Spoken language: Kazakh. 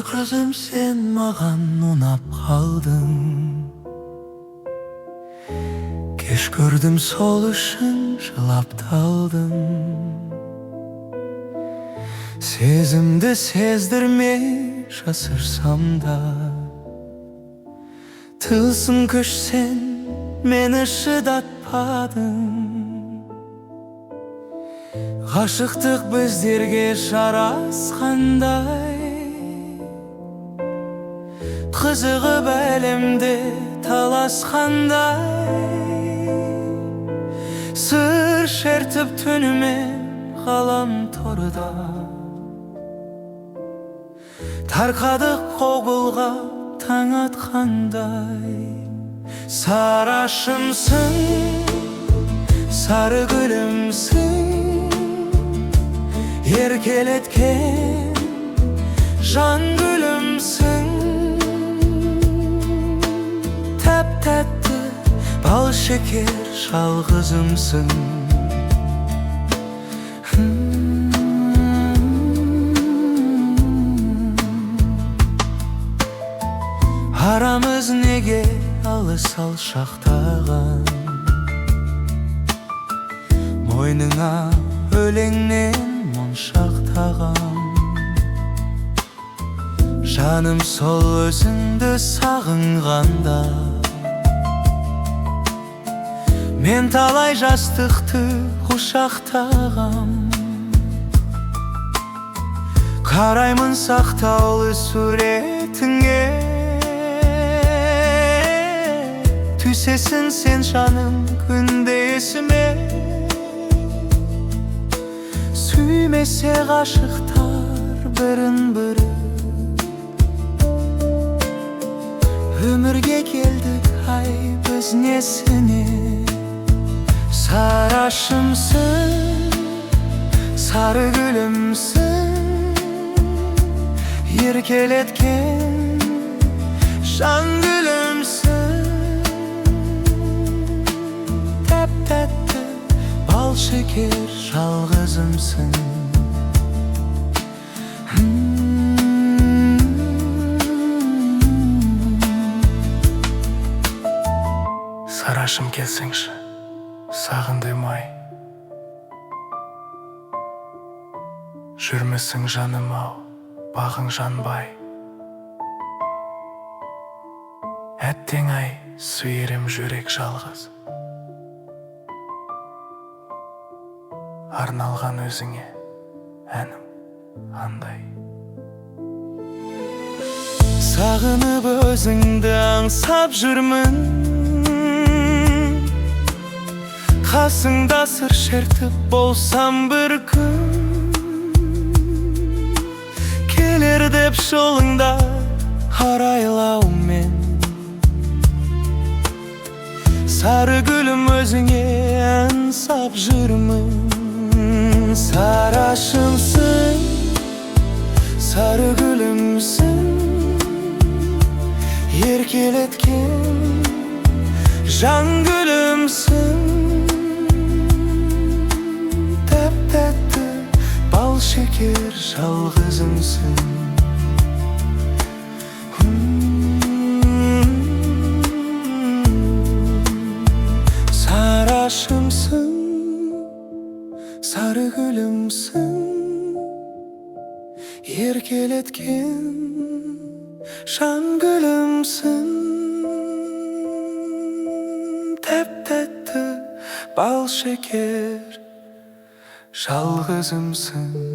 Kızım sen mаған unap kaldın. Kеш көрдім сол үшін жылап талдым. Сезімді сездірмей жасырсам да, тылсым күш сен мені шыдатпадың. Ғашықтық біздерге жарасқандай, қызығып әлемде таласқандай. Сыр шертіп түнімен ғаламторда, тарқадық қоғылғап таң атқандай. Сарашымсың, сары гүлімсің, еркелеткен жан гүлімсің. Тәп-тәтті бал шекер жалғызымсың. Арамыз неге алыс алшақтаған, мойныңа өлеңнен моншақтаған. Жаным сол өзіңді сағынғанда, мен талай жастықты құшақтағам. Қараймын сақтаулы суретіңе, түсесің сен жаным күнде есіме. Сүймесе ғашықтар бірін-бірі, өмірге келдік ай біз несіне. Сарашымсың, сары гүлімсің, еркелеткен жан гүлімсің. Тәп-тәтті бал шекер жалғызымсың. Сарашым келсеңші, сағындым ай. Жүрмісің жаным ау, бағың жанбай. Әттең ай, сүйерім жүрек жалғыз. Арналған өзіңе әнім андай. Сағынып өзіңді аңсап жүрмін, қасыңда сыр шертіп болсам бір күн. Келер деп жолыңда арайлаумен, сары гүлім өзіңе ән сап жүрмін. Сарашымсың, сары гүлімсің, еркелеткен жан гүлімсің. Тәп-тәтті бал шекер жалғызымсың. Сарашымсың, сары гүлімсің, еркелеткен жан гүлімсің. Тәп-тәтті бал шекер жалғызымсың.